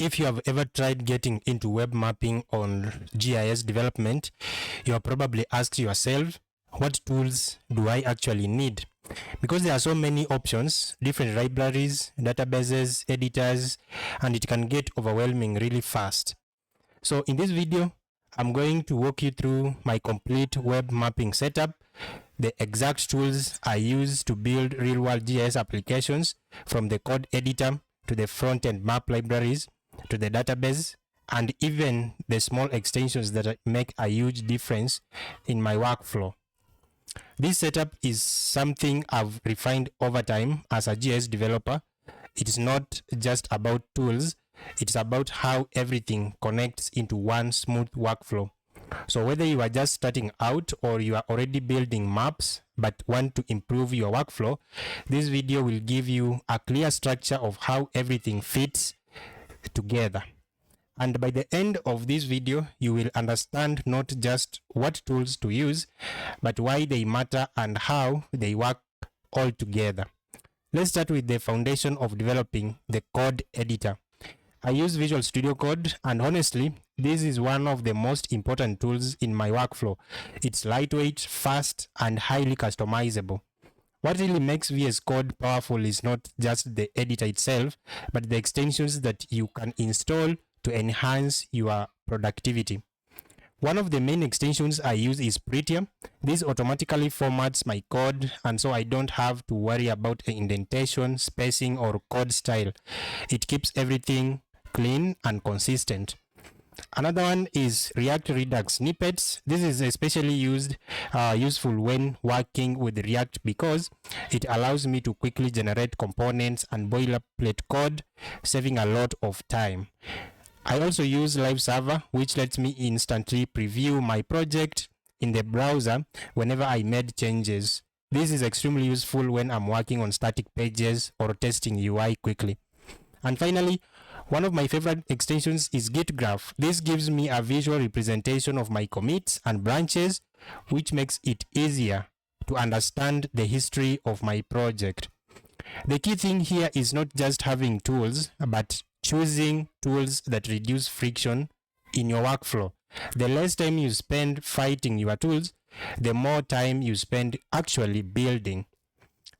If you have ever tried getting into web mapping on GIS development, you have probably asked yourself, what tools do I actually need? Because there are so many options, different libraries, databases, editors, and it can get overwhelming really fast. So in this video, I'm going to walk you through my complete web mapping setup, the exact tools I use to build real-world GIS applications, from the code editor to the front-end map libraries to the database, and even the small extensions that make a huge difference in my workflow. This setup is something I've refined over time as a GIS developer. It is not just about tools, it's about how everything connects into one smooth workflow. So whether you are just starting out or you are already building maps but want to improve your workflow, this video will give you a clear structure of how everything fits together. And by the end of this video, you will understand not just what tools to use, but why they matter and how they work all together. Let's start with the foundation of developing the code editor. I use Visual Studio Code, and honestly, this is one of the most important tools in my workflow. It's lightweight, fast, and highly customizable. What really makes VS Code powerful is not just the editor itself, but the extensions that you can install to enhance your productivity. One of the main extensions I use is Prettier. This automatically formats my code, and so I don't have to worry about indentation, spacing, or code style. It keeps everything clean and consistent. Another one is React Redux snippets. This is especially useful when working with React because it allows me to quickly generate components and boilerplate code, saving a lot of time. I also use Live Server, which lets me instantly preview my project in the browser whenever I made changes. This is extremely useful when I'm working on static pages or testing UI quickly. And finally, one of my favorite extensions is Git Graph. This gives me a visual representation of my commits and branches, which makes it easier to understand the history of my project. The key thing here is not just having tools, but choosing tools that reduce friction in your workflow. The less time you spend fighting your tools, the more time you spend actually building.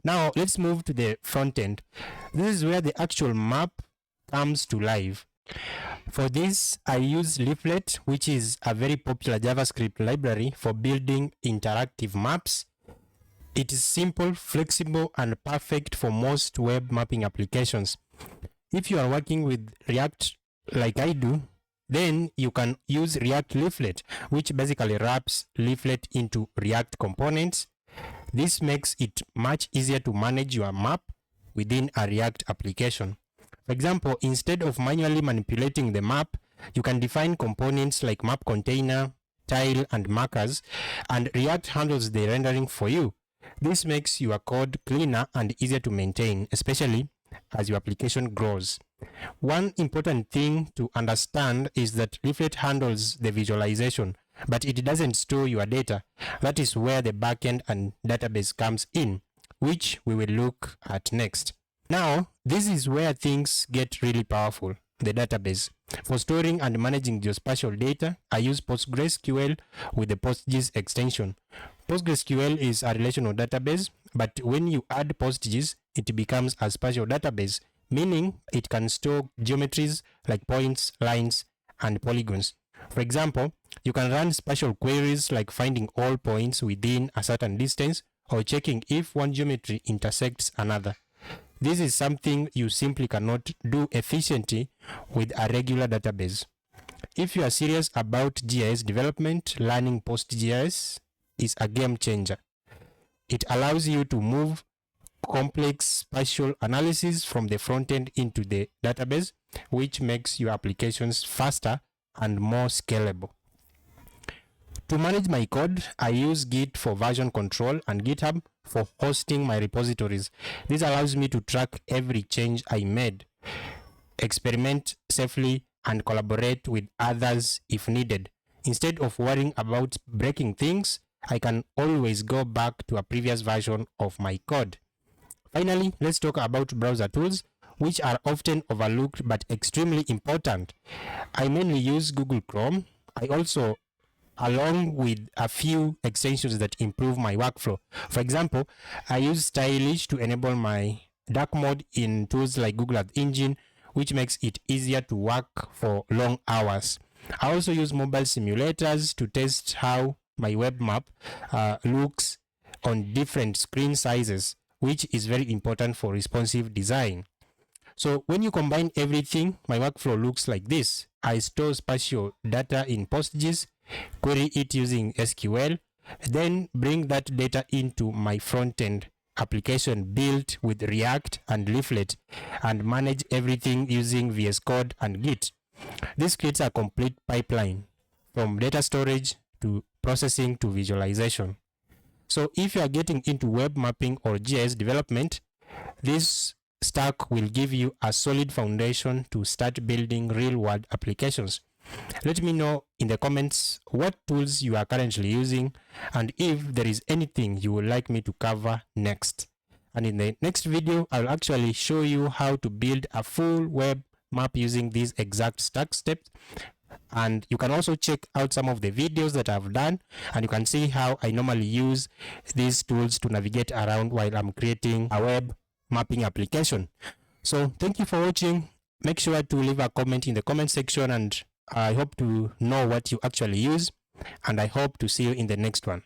Now let's move to the front end. This is where the actual map comes to life. For this, I use Leaflet, which is a very popular JavaScript library for building interactive maps. It is simple, flexible, and perfect for most web mapping applications. If you are working with React like I do, then you can use React Leaflet, which basically wraps Leaflet into React components. This makes it much easier to manage your map within a React application. For example, instead of manually manipulating the map, you can define components like map container, tile, and markers, and React handles the rendering for you. This makes your code cleaner and easier to maintain, especially as your application grows. One important thing to understand is that Leaflet handles the visualization, but it doesn't store your data. That is where the backend and database comes in, which we will look at next. Now, this is where things get really powerful, the database. For storing and managing geospatial data, I use PostgreSQL with the PostGIS extension. PostgreSQL is a relational database, but when you add PostGIS, it becomes a spatial database, meaning it can store geometries like points, lines, and polygons. For example, you can run spatial queries like finding all points within a certain distance or checking if one geometry intersects another. This is something you simply cannot do efficiently with a regular database. If you are serious about GIS development, learning PostGIS is a game changer. It allows you to move complex spatial analysis from the front end into the database, which makes your applications faster and more scalable. To manage my code, I use Git for version control and GitHub for hosting my repositories. This allows me to track every change I made, experiment safely, and collaborate with others if needed. Instead of worrying about breaking things, I can always go back to a previous version of my code. Finally, let's talk about browser tools. which are often overlooked but extremely important. I mainly use Google Chrome. I also, along with a few extensions that improve my workflow. For example, I use Stylish to enable my dark mode in tools like Google Earth Engine, which makes it easier to work for long hours. I also use mobile simulators to test how my web map looks on different screen sizes, which is very important for responsive design. So when you combine everything, my workflow looks like this. I store spatial data in PostGIS, query it using SQL, then bring that data into my front-end application built with React and Leaflet, and manage everything using VS Code and Git. This creates a complete pipeline from data storage to processing to visualization. So if you are getting into web mapping or GIS development, this stack will give you a solid foundation to start building real-world applications. Let me know in the comments what tools you are currently using and if there is anything you would like me to cover next. And in the next video, I'll actually show you how to build a full web map using these exact stack steps. And you can also check out some of the videos that I've done, and you can see how I normally use these tools to navigate around while I'm creating a web mapping application. So thank you for watching. Make sure to leave a comment in the comment section, and I hope to know what you actually use, and I hope to see you in the next one.